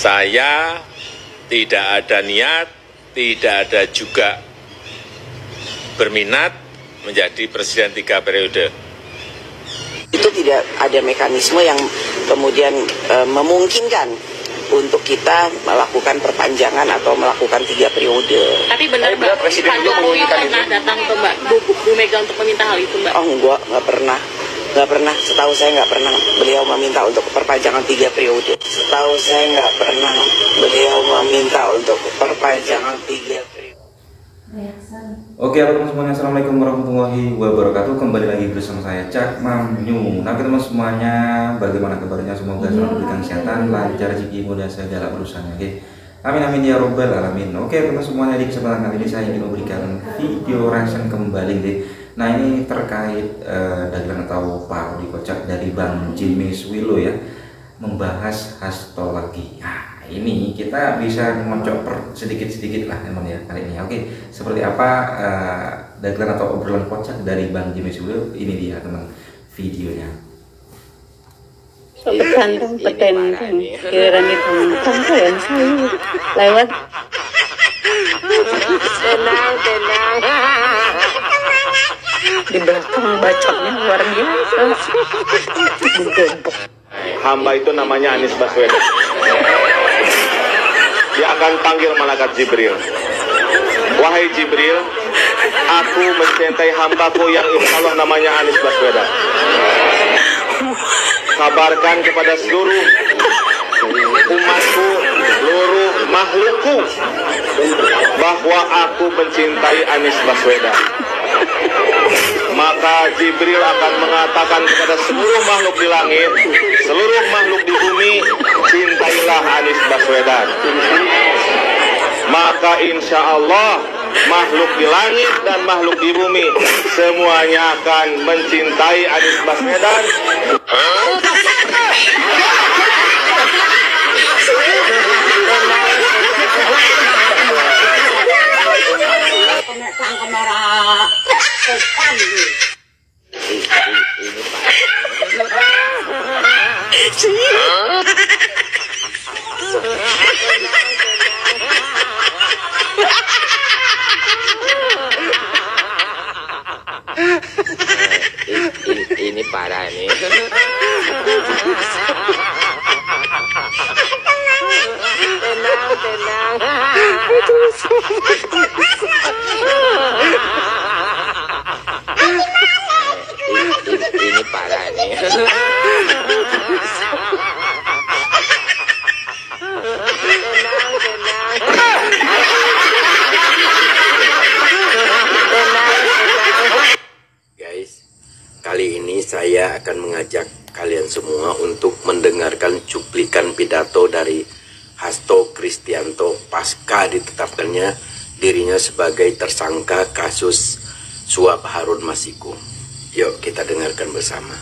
Saya tidak ada niat, tidak ada juga berminat menjadi presiden 3 periode. Itu tidak ada mekanisme yang kemudian memungkinkan untuk kita melakukan perpanjangan atau melakukan 3 periode. Tapi benar Mbak, Pak Jokowi pernah datang ke Bu Mega untuk meminta hal itu Mbak? Oh enggak, nggak pernah. Setahu saya nggak pernah beliau meminta untuk perpanjangan 3 periode. Setahu saya nggak pernah beliau meminta untuk perpanjangan 3 periode. Oke, halo semuanya, assalamualaikum warahmatullahi wabarakatuh. Kembali lagi bersama saya Cak Mamnyu. Nah, teman semuanya, bagaimana kabarnya? Semoga selalu diberikan kesehatan, lancar, rezeki, mudah segala urusannya. Oke, amin amin ya robbal alamin. Oke, teman semuanya, di kesempatan kali ini saya ingin memberikan video reaction kembali deh. Nah, ini terkait dagelan atau parodi kocak dari Bang Jimmy Swilo ya, membahas hasto lagi. Nah, ini kita bisa ngocok sedikit-sedikit lah teman ya kali ini. Oke, seperti apa dagelan atau obrolan kocak dari Bang Jimmy Swilo? Ini dia teman videonya. Kantong petenteng kirain itu keren saya lewat tenang di belakang bacotnya luar biasa digembok. Hamba itu namanya Anies Baswedan. Dia akan panggil malaikat Jibril. Wahai Jibril, aku mencintai hambaku yang insya Allah namanya Anies Baswedan. Kabarkan kepada seluruh umatku, seluruh makhlukku, bahwa aku mencintai Anies Baswedan. Maka Jibril akan mengatakan kepada seluruh makhluk di langit, seluruh makhluk di bumi, cintailah Anies Baswedan. Maka insya Allah makhluk di langit dan makhluk di bumi semuanya akan mencintai Anies Baswedan. Ini parah nih. Ini parah nih. Guys, kali ini saya akan mengajak kalian semua untuk mendengarkan cuplikan pidato dari Hasto Kristianto pasca ditetapkannya dirinya sebagai tersangka kasus suap Harun Masiku. Yuk kita dengarkan bersama.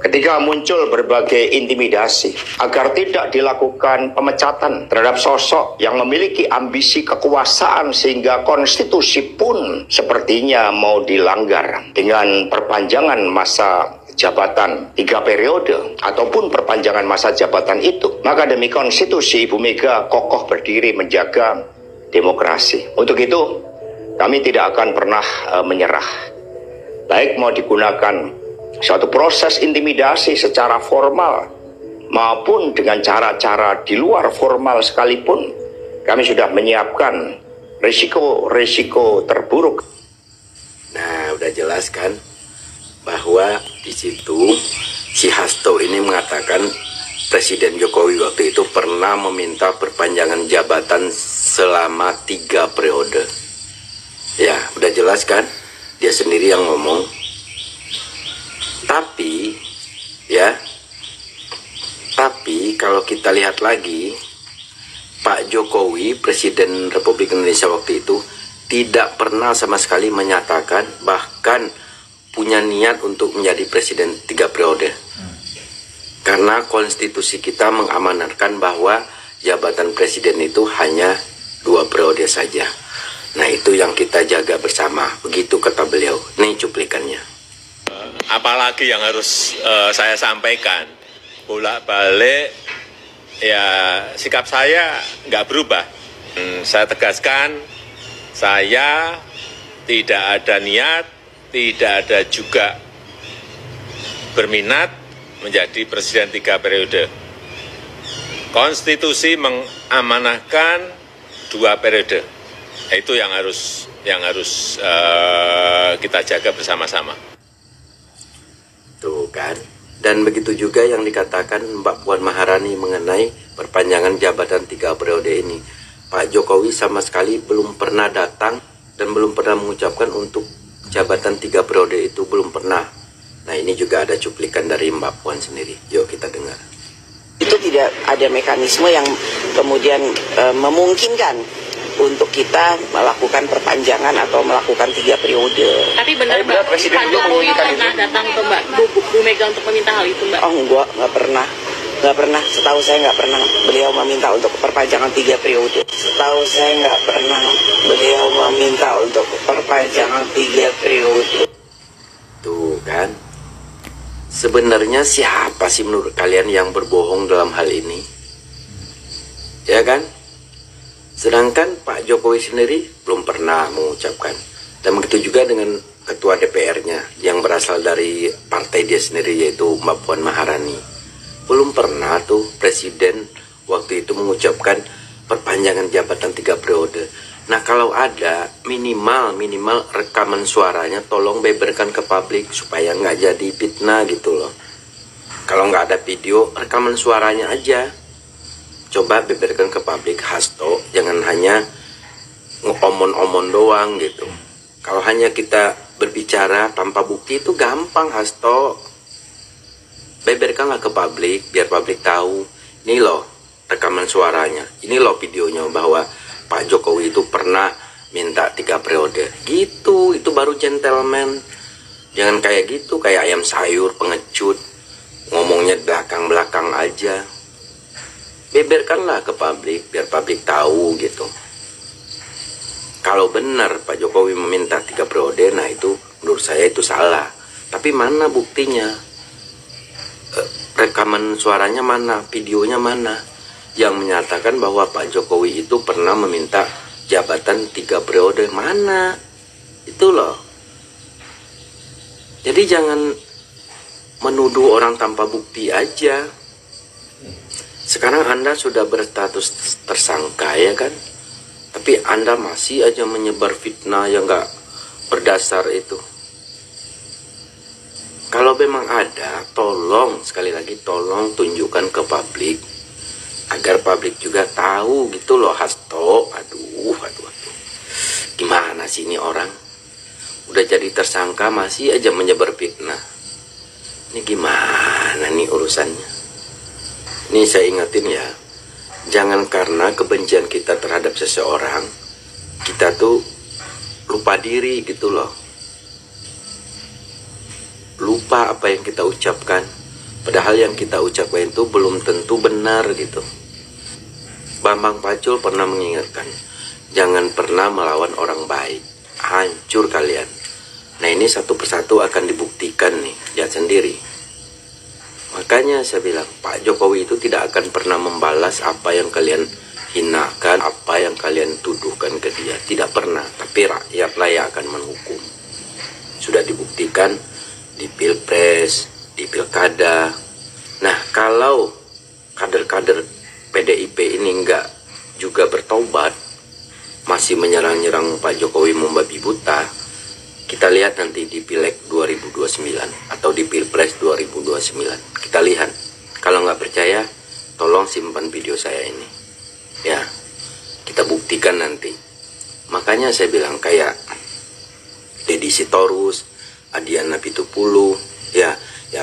Ketika muncul berbagai intimidasi agar tidak dilakukan pemecatan terhadap sosok yang memiliki ambisi kekuasaan sehingga konstitusi pun sepertinya mau dilanggar dengan perpanjangan masa jabatan 3 periode ataupun perpanjangan masa jabatan itu, maka demi konstitusi Ibu Mega kokoh berdiri menjaga demokrasi. Untuk itu kami tidak akan pernah menyerah, baik mau digunakan suatu proses intimidasi secara formal maupun dengan cara-cara di luar formal sekalipun. Kami sudah menyiapkan risiko terburuk. Nah, udah jelas kan bahwa di situ si Hasto ini mengatakan Presiden Jokowi waktu itu pernah meminta perpanjangan jabatan selama 3 periode. Ya, udah jelas kan? Dia sendiri yang ngomong. Tapi kalau kita lihat lagi, Pak Jokowi, Presiden Republik Indonesia waktu itu, tidak pernah sama sekali menyatakan bahkan punya niat untuk menjadi presiden 3 periode. Karena konstitusi kita mengamanatkan bahwa jabatan presiden itu hanya 2 periode saja. Nah, itu yang kita jaga bersama. Begitu kata beliau. Nih cuplikannya. Apalagi yang harus saya sampaikan. bolak-balik, ya sikap saya nggak berubah. Saya tegaskan, saya tidak ada niat, tidak ada juga berminat menjadi presiden 3 periode. Konstitusi mengamanahkan 2 periode. Itu yang harus kita jaga bersama-sama. Tuh kan. Dan begitu juga yang dikatakan Mbak Puan Maharani mengenai perpanjangan jabatan 3 periode ini. Pak Jokowi sama sekali belum pernah datang dan belum pernah mengucapkan untuk jabatan 3 periode itu, belum pernah. Nah, ini juga ada cuplikan dari Mbak Puan sendiri. Yuk kita dengar. Itu tidak ada mekanisme yang kemudian memungkinkan untuk kita melakukan perpanjangan atau melakukan 3 periode. Tapi benar Mbak, Pak Jokowi pernah datang ke Bu Mega untuk meminta hal itu Mbak? Oh enggak, nggak pernah. Setahu saya nggak pernah beliau meminta untuk perpanjangan 3 periode. Setahu saya nggak pernah beliau meminta untuk perpanjangan 3 periode. Tuh kan. Sebenarnya siapa sih menurut kalian yang berbohong dalam hal ini? Ya kan? Sedangkan Pak Jokowi sendiri belum pernah mengucapkan. Dan begitu juga dengan ketua DPR-nya yang berasal dari partai dia sendiri, yaitu Mbak Puan Maharani. Belum pernah tuh presiden waktu itu mengucapkan perpanjangan jabatan 3 periode. Nah, kalau ada minimal rekaman suaranya tolong beberkan ke publik supaya nggak jadi fitnah gitu loh. Kalau nggak ada video, rekaman suaranya aja. Coba beberkan ke publik, Hasto, jangan hanya ngomong-omong doang gitu. Kalau hanya kita berbicara tanpa bukti itu gampang, Hasto. Beberkanlah ke publik, biar publik tahu. Ini loh rekaman suaranya, ini loh videonya bahwa Pak Jokowi itu pernah minta 3 periode. Gitu, itu baru gentleman. Jangan kayak gitu, kayak ayam sayur, pengecut. Ngomongnya belakang-belakang aja. Beberkanlah ke publik, biar publik tahu gitu. Kalau benar Pak Jokowi meminta 3 periode, nah itu menurut saya itu salah. Tapi mana buktinya? Rekaman suaranya mana? Videonya mana? Yang menyatakan bahwa Pak Jokowi itu pernah meminta jabatan 3 periode. Mana? Itu loh. Jadi jangan menuduh orang tanpa bukti aja. Sekarang Anda sudah berstatus tersangka, ya kan? Tapi Anda masih aja menyebar fitnah yang nggak berdasar itu. Kalau memang ada, tolong, sekali lagi tolong tunjukkan ke publik. Agar publik juga tahu gitu loh, Hasto. Aduh. Gimana sih ini orang? Udah jadi tersangka masih aja menyebar fitnah. Ini gimana nih urusannya? Ini saya ingetin ya, jangan karena kebencian kita terhadap seseorang, kita tuh lupa diri gitu loh. Lupa apa yang kita ucapkan, padahal yang kita ucapkan itu belum tentu benar gitu. Bambang Pacul pernah mengingatkan, jangan pernah melawan orang baik, hancur kalian. Nah, ini satu persatu akan dibuktikan nih, lihat sendiri. Makanya saya bilang, Pak Jokowi itu tidak akan pernah membalas apa yang kalian hinakan, apa yang kalian tuduhkan ke dia. Tidak pernah, tapi rakyatlah yang akan menghukum. Sudah dibuktikan di Pilpres, di Pilkada. Nah, kalau kader-kader PDIP ini enggak juga bertobat, masih menyerang-nyerang Pak Jokowi membabi buta, kita lihat nanti di Pileg 2029 atau di Pilpres 2029. Kita lihat. Kalau nggak percaya, tolong simpan video saya ini. Ya, kita buktikan nanti. Makanya saya bilang kayak Deddy Sitorus, Adiana Pitupulu, ya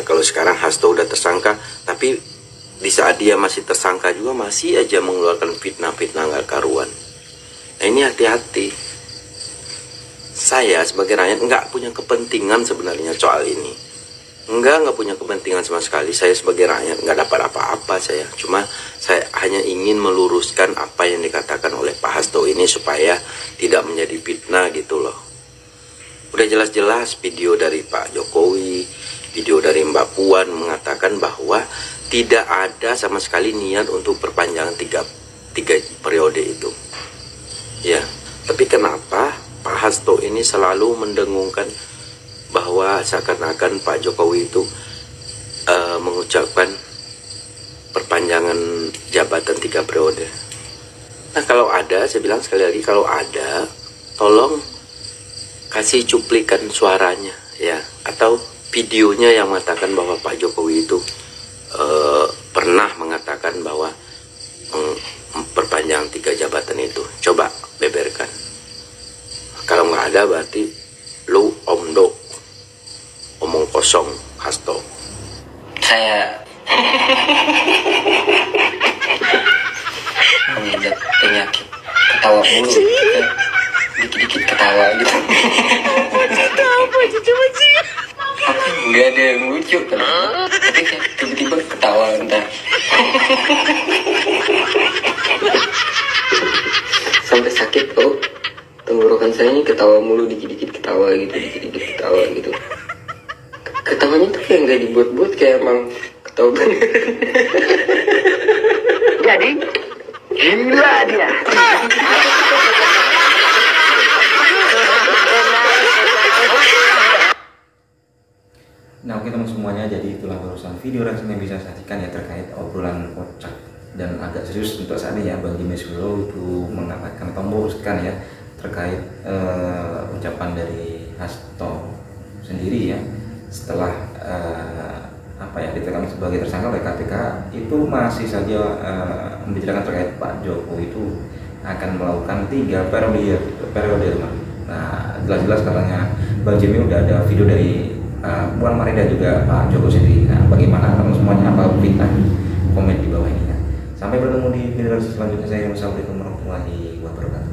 kalau sekarang Hasto udah tersangka, tapi di saat dia masih tersangka juga masih aja mengeluarkan fitnah-fitnah nggak karuan. Nah, ini hati-hati. Saya sebagai rakyat nggak punya kepentingan sebenarnya soal ini. Nggak punya kepentingan sama sekali. Saya sebagai rakyat nggak dapat apa-apa saya. Cuma saya hanya ingin meluruskan apa yang dikatakan oleh Pak Hasto ini supaya tidak menjadi fitnah gitu loh. Udah jelas-jelas video dari Pak Jokowi, video dari Mbak Puan mengatakan bahwa tidak ada sama sekali niat untuk perpanjangan tiga periode itu. Ya, tapi kenapa Pak Hasto ini selalu mendengungkan bahwa seakan-akan Pak Jokowi itu mengucapkan perpanjangan jabatan 3 periode. Nah, kalau ada, saya bilang sekali lagi, kalau ada, tolong kasih cuplikan suaranya ya, atau videonya yang mengatakan bahwa Pak Jokowi itu pernah mengatakan bahwa memperpanjang 3 jabatan itu. Coba beberkan. Kalau nggak ada berarti lu omdo, omong kosong Hasto. Saya mengidap penyakit ketawa mulu, dikit-dikit ketawa gitu. Nggak ada yang lucu kan, tapi kayak tiba-tiba ketawa entar. Sampai sakit kok tenggorokan saya ini, ketawa mulu, dikit-dikit ketawa gitu, dikit-dikit ketawa gitu. Ketawanya tuh kayak nggak dibuat-buat, kayak emang ketawa bener. Jadi gila dia. Nah, oke teman semuanya, jadi itulah barusan video reaksi yang bisa saya sajikan ya terkait obrolan kocak dan agak serius untuk saat ini ya bagi Mas Willow itu mengatakan tomboskan ya terkait ucapan dari Hasto sendiri ya, setelah ditetapkan sebagai tersangka oleh KPK, itu masih saja membicarakan terkait Pak Jokowi itu akan melakukan 3 periode teman. Nah, jelas-jelas katanya Bang Jimmy udah ada video dari Puan Maharani dan juga Pak Jokowi sendiri. Nah, bagaimana teman semuanya, apa bintang komen di bawah ini ya. Sampai bertemu di video selanjutnya. Saya wassalamualaikum warahmatullahi wabarakatuh.